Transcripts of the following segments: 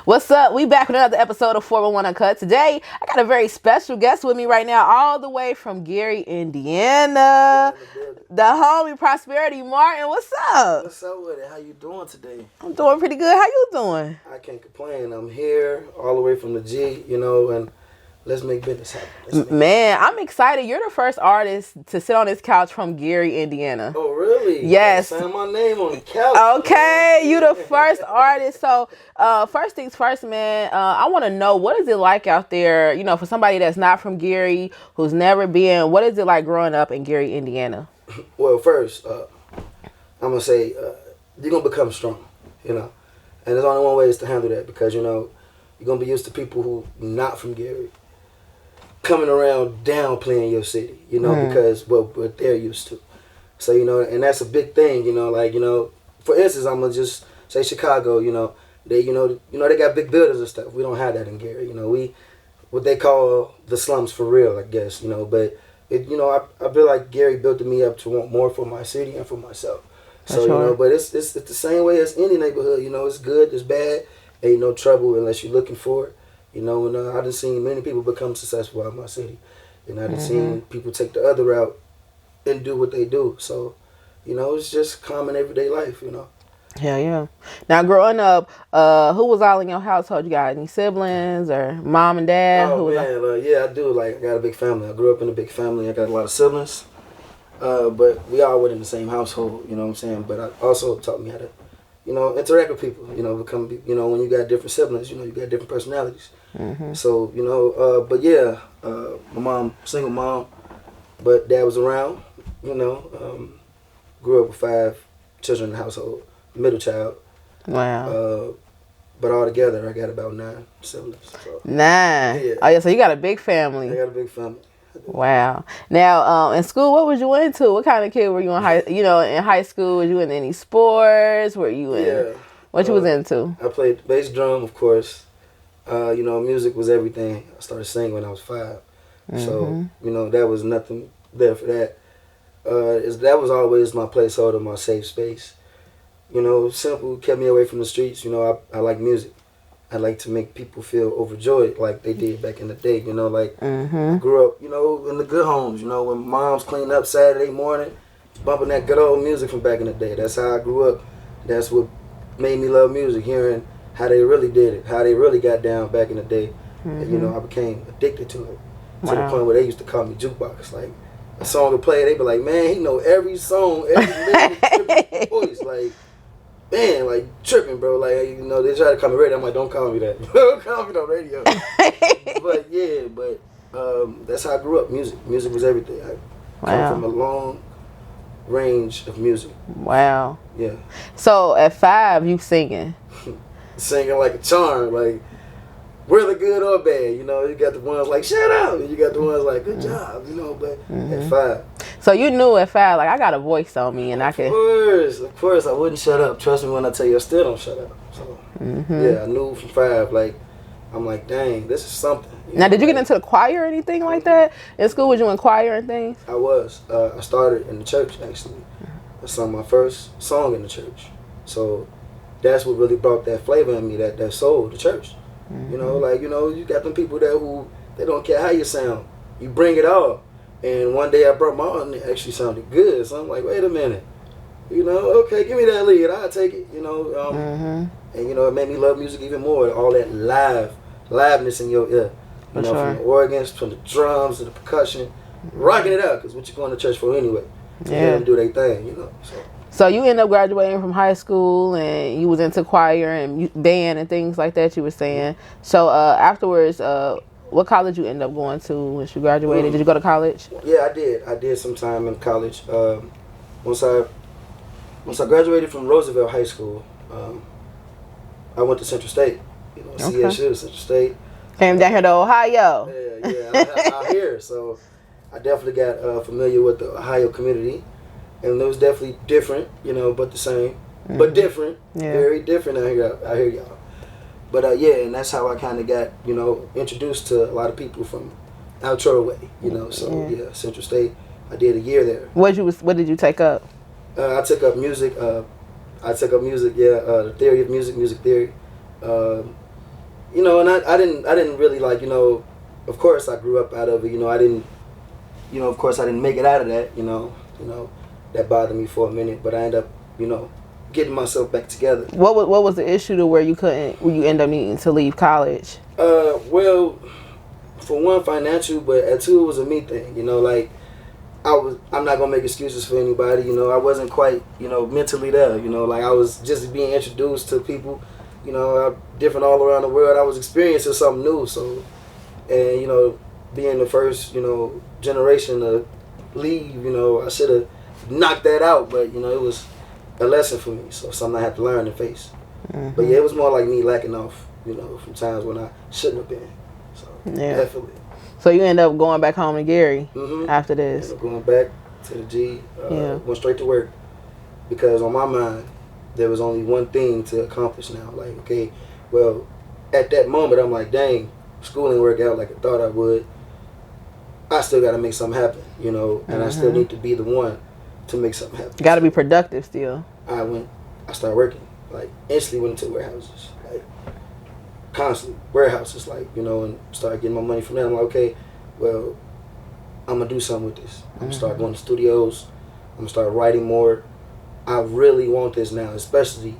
What's up? We back with another episode of 411 Uncut. Today, I got a very special guest with me right now, all the way from Gary, Indiana. The homie Prosperity Martin. What's up? What's up with it? How you doing today? I'm doing pretty good. How you doing? I can't complain. I'm here all the way from the G, and let's make business happen. Man, I'm excited. You're the first artist to sit on this couch from Gary, Indiana. Oh, really? Yes. Sign my name on the couch. Okay, you the first artist. So, first things first, man. I want to know, what is it like out there? For somebody that's not from Gary, who's never been. What is it like growing up in Gary, Indiana? Well, first, I'm gonna say you're gonna become strong. And there's only one way is to handle that because you're gonna be used to people who not from Gary coming around downplaying your city. Because what they're used to. So and that's a big thing. For instance, I'm gonna just say Chicago. They they got big buildings and stuff. We don't have that in Gary. We what they call the slums for real, I guess. But I feel like Gary built me up to want more for my city and for myself. So sure. But it's the same way as any neighborhood. It's good, it's bad. Ain't no trouble unless you're looking for it. And I done seen many people become successful out of my city, and I done seen people take the other route and do what they do. So, it's just common everyday life. Hell yeah. Now, growing up, who was all in your household? You got any siblings or mom and dad? Oh man, yeah, I do. I got a big family. I grew up in a big family. I got a lot of siblings, but we all were in the same household. You know what I'm saying? But I also taught me how to, interact with people. Become. When you got different siblings, you got different personalities. Mm-hmm. So but yeah, my mom, single mom, but dad was around. Grew up with 5 children in the household, middle child. Wow. But all together, I got about 9 siblings. So. 9. Yeah. Oh yeah, so you got a big family. I got a big family. Wow. Now, in school, what was you into? What kind of kid were you in in high school? Was you in any sports? Were you in? Yeah. What you was into? I played bass drum, of course. Music was everything. I started singing when I was 5. So, that was nothing there for that. That was always my placeholder, my safe space. Simple, kept me away from the streets. I like music. I like to make people feel overjoyed like they did back in the day. I grew up, in the good homes, when moms cleaned up Saturday morning, bumping that good old music from back in the day. That's how I grew up. That's what made me love music, hearing how they really did it, how they really got down back in the day. And, I became addicted to it to the point where they used to call me jukebox. Like, a song would play, they'd be like, man, he know every song, every voice. Like, man, like, tripping, bro. Like, they try to call me radio. I'm like, don't call me that. Don't call me on radio. But that's how I grew up. Music was everything. I come from a long range of music. Wow. Yeah. So, at 5, you singing? Singing like a charm, like, whether good or bad. You got the ones like, shut up. And you got the ones like, good job, but at 5. So you knew at 5, like, I got a voice on me and I can. Of course, I wouldn't shut up. Trust me when I tell you, I still don't shut up. So, yeah, I knew from 5, like, I'm like, dang, this is something. Now, did you get into the choir or anything like that? In school, was you in choir and things? I was. I started in the church, actually. I sung my first song in the church. So that's what really brought that flavor in me, that soul, the church. You got them people there who, they don't care how you sound. You bring it all. And one day I brought my own, and it actually sounded good. So I'm like, wait a minute. Okay, give me that lead. I'll take it. And, it made me love music even more. All that liveness in your ear. From the organs, from the drums to the percussion. Rocking it out, because what you going to church for anyway. To hear them do their thing, So you ended up graduating from high school, and you was into choir and band and things like that, you were saying. So afterwards, what college you end up going to once you graduated? Did you go to college? Yeah, I did. I did some time in college. Once I graduated from Roosevelt High School, I went to Central State. CSU, Central State. Came down here to Ohio. Yeah, out here. So I definitely got familiar with the Ohio community. And it was definitely different, but the same. But different. Yeah. Very different out here, y'all. But and that's how I kind of got, introduced to a lot of people from out your way, So Central State, I did a year there. What did you take up? I took up music. The theory of music theory. you know, and I didn't really like, you know, of course I grew up out of it, you know, I didn't, you know, of course I didn't make it out of that, you know, that bothered me for a minute, but I ended up, you know, getting myself back together. What was the issue to where you end up needing to leave college? Well, for one, financial, but at two, it was a me thing, you know, like, I'm not gonna make excuses for anybody, you know, I wasn't quite, you know, mentally there, you know, like I was just being introduced to people, you know, different all around the world. I was experiencing something new, so, and, you know, being the first, you know, generation to leave, you know, I should have knocked that out, but, you know, it was a lesson for me, so something I had to learn and face. Mm-hmm. But yeah, it was more like me lacking off, you know, from times when I shouldn't have been, so yeah. Definitely. So you end up going back home to Gary after this. Ended up going back to the G, went straight to work, because on my mind, there was only one thing to accomplish now. Like, okay, well, at that moment, I'm like, dang, school didn't work out like I thought I would. I still got to make something happen, you know, and I still need to be the one to make something happen. Got to be productive still. I started working, like, instantly went into warehouses, like, constantly, warehouses, like, you know, and started getting my money from them. I'm like, okay, well, I'm going to do something with this. I'm going to start going to studios. I'm going to start writing more. I really want this now, especially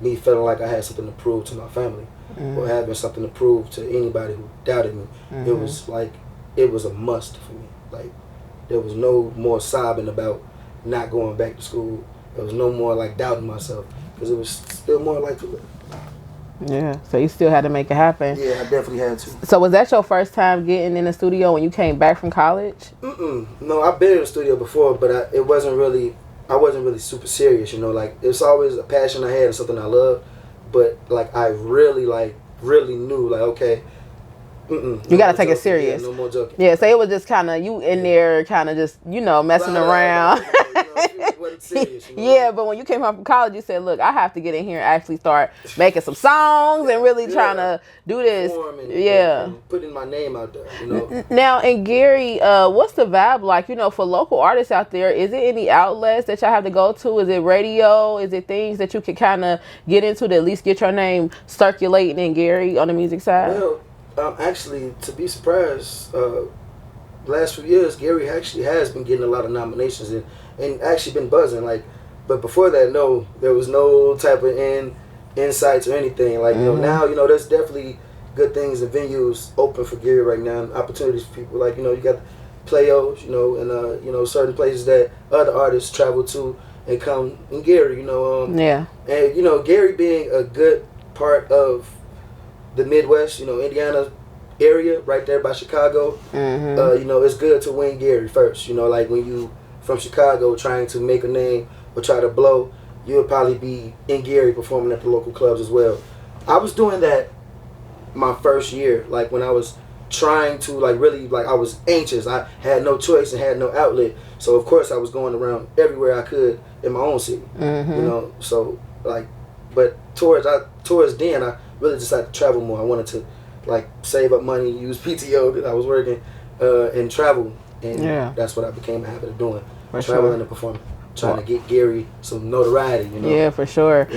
me feeling like I had something to prove to my family or having something to prove to anybody who doubted me. It was like, it was a must for me. Like, there was no more sobbing about not going back to school. There was no more, like, doubting myself, because it was still more like to live. Yeah, so you still had to make it happen. Yeah, I definitely had to. So was that your first time getting in the studio when you came back from college? No, I've been in the studio before, but I wasn't really super serious, you know, like, it's always a passion I had and something I love, but, like, I really knew, like, okay, you gotta take it serious. Yeah, no more joking. Yeah, so it was just kind of, you in there kind of just, you know, messing around. It wasn't serious, you know? Yeah, but when you came home from college, you said, look, I have to get in here and actually start making some songs and really trying to do this. And putting my name out there, you know. Now, in Gary, what's the vibe like, you know, for local artists out there? Is it any outlets that y'all have to go to? Is it radio? Is it things that you can kind of get into to at least get your name circulating in Gary on the music side? Well, actually, to be surprised, last few years, Gary actually has been getting a lot of nominations and actually been buzzing. Like, but before that, no, there was no type of insights or anything. Like, you know, now, you know, there's definitely good things and venues open for Gary right now, and opportunities for people. Like, you know, you got Playos, you know, and you know, certain places that other artists travel to and come in Gary, you know. And you know, Gary being a good part of the Midwest, you know, Indiana area, right there by Chicago. You know, it's good to win Gary first. You know, like, when you from Chicago trying to make a name or try to blow, you'll probably be in Gary performing at the local clubs as well. I was doing that my first year, like, when I was trying to, like, really, like, I was anxious. I had no choice and had no outlet. So, of course, I was going around everywhere I could in my own city. You know, so, like, but towards then, I really decided to travel more. I wanted to, like, save up money, use PTO that I was working, and travel. And that's what I became a habit of doing. Traveling and performing. Trying to get Gary some notoriety, you know. Yeah, for sure.